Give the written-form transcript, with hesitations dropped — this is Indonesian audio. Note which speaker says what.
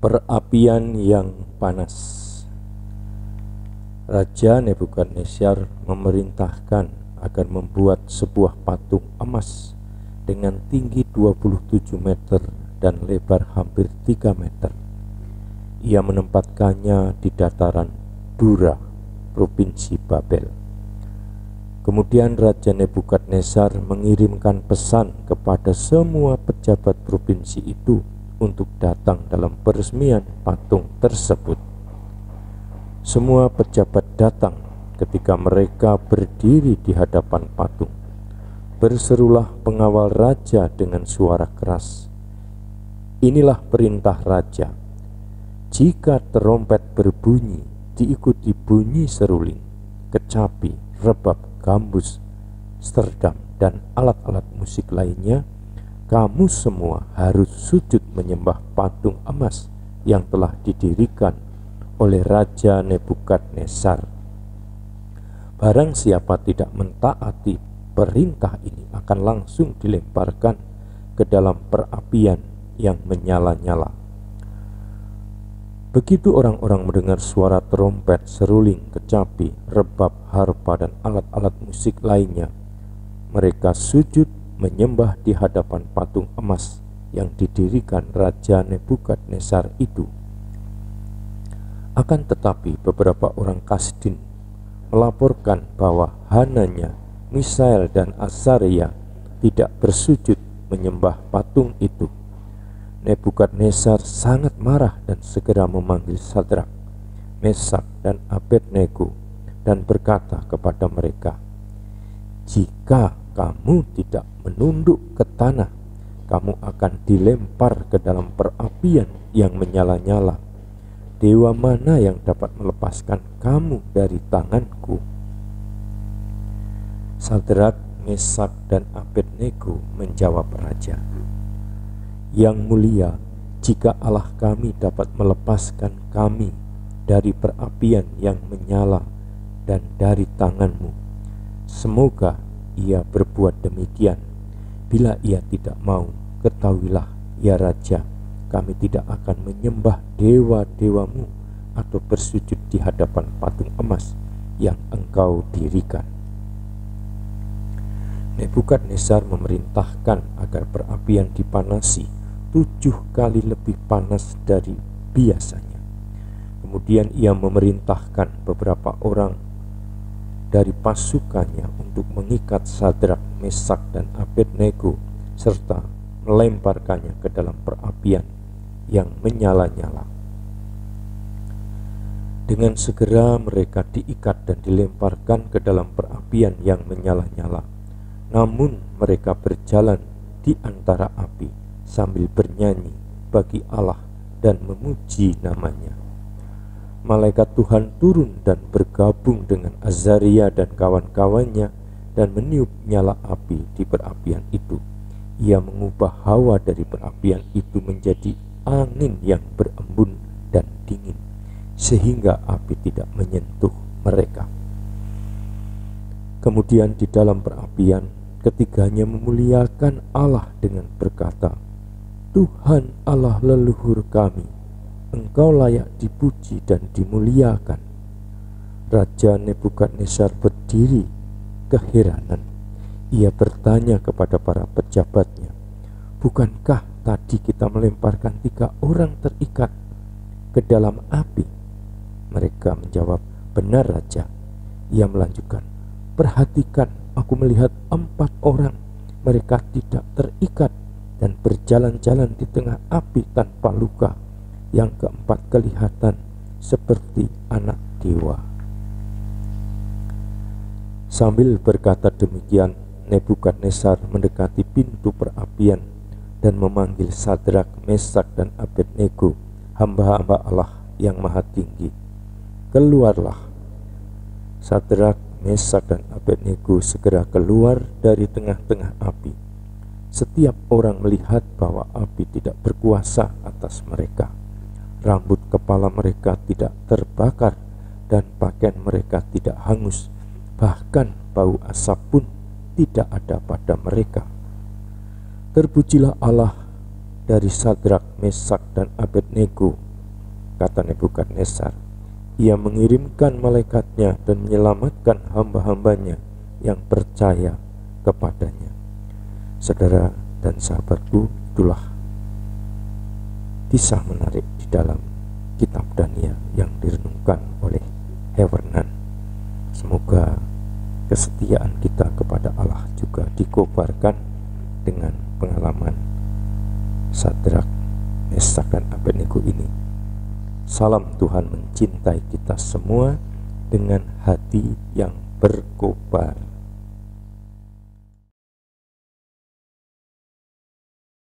Speaker 1: Perapian yang panas. Raja Nebukadnezar memerintahkan agar membuat sebuah patung emas dengan tinggi 27 meter dan lebar hampir 3 meter. Ia menempatkannya di dataran Dura, provinsi Babel. Kemudian Raja Nebukadnezar mengirimkan pesan kepada semua pejabat provinsi itu untuk datang dalam peresmian patung tersebut. Semua pejabat datang. Ketika mereka berdiri di hadapan patung, berserulah pengawal raja dengan suara keras, "Inilah perintah raja. Jika terompet berbunyi diikuti bunyi seruling, kecapi, rebab, gambus, sterdam, dan alat-alat musik lainnya, kamu semua harus sujud menyembah patung emas yang telah didirikan oleh Raja Nebukadnezar. Barang siapa tidak mentaati perintah ini akan langsung dilemparkan ke dalam perapian yang menyala-nyala." Begitu orang-orang mendengar suara terompet, seruling, kecapi, rebab, harpa, dan alat-alat musik lainnya, mereka sujud menyembah di hadapan patung emas yang didirikan Raja Nebukadnezar itu. Akan tetapi beberapa orang Kasdin melaporkan bahwa Hananya, Misael, dan Azaria tidak bersujud menyembah patung itu. Nebukadnezar sangat marah dan segera memanggil Sadrak, Mesak, dan Abednego dan berkata kepada mereka, "Jika kamu tidak menunduk ke tanah, kamu akan dilempar ke dalam perapian yang menyala-nyala. Dewa mana yang dapat melepaskan kamu dari tanganku?" Sadrak, Mesak, dan Abednego menjawab raja, "Yang mulia, jika Allah kami dapat melepaskan kami dari perapian yang menyala dan dari tanganmu, semoga ia berbuat demikian. Bila ia tidak mau, ketahuilah ya raja, kami tidak akan menyembah dewa-dewamu atau bersujud di hadapan patung emas yang engkau dirikan." Nebukadnezar memerintahkan agar perapian dipanasi 7 kali lebih panas dari biasanya. Kemudian ia memerintahkan beberapa orang dari pasukannya untuk mengikat Sadrak, Mesak, dan Abednego serta melemparkannya ke dalam perapian yang menyala-nyala. Dengan segera mereka diikat dan dilemparkan ke dalam perapian yang menyala-nyala. Namun mereka berjalan di antara api sambil bernyanyi bagi Allah dan memuji namanya. Malaikat Tuhan turun dan bergabung dengan Azaria dan kawan-kawannya dan meniup nyala api di perapian itu. Ia mengubah hawa dari perapian itu menjadi angin yang berembun dan dingin, sehingga api tidak menyentuh mereka. Kemudian di dalam perapian, ketiganya memuliakan Allah dengan berkata, "Tuhan Allah leluhur kami, Engkau layak dipuji dan dimuliakan." Raja Nebukadnezar berdiri keheranan. Ia bertanya kepada para pejabatnya, "Bukankah tadi kita melemparkan 3 orang terikat ke dalam api?" Mereka menjawab, "Benar Raja." Ia melanjutkan, "Perhatikan, aku melihat 4 orang. Mereka tidak terikat dan berjalan-jalan di tengah api tanpa luka. Yang keempat kelihatan seperti anak dewa." Sambil berkata demikian, Nebukadnezar mendekati pintu perapian dan memanggil Sadrak, Mesak, dan Abednego, hamba-hamba Allah yang maha tinggi. "Keluarlah." Sadrak, Mesak, dan Abednego segera keluar dari tengah-tengah api. Setiap orang melihat bahwa api tidak berkuasa atas mereka. Rambut kepala mereka tidak terbakar dan pakaian mereka tidak hangus. Bahkan bau asap pun tidak ada pada mereka. Terpujilah Allah dari Sadrak, Mesak, dan Abednego kata Nebukadnezar, ia mengirimkan malaikatnya dan menyelamatkan hamba-hambanya yang percaya kepadanya. Saudara dan sahabatku, itulah kisah menarik di dalam kitab Daniel yang direnungkan oleh Hevernan. Semoga kesetiaan kita kepada Allah juga dikobarkan dengan pengalaman Sadrak, Mesak, dan Abednego ini. Salam, Tuhan mencintai kita semua dengan hati yang berkobar.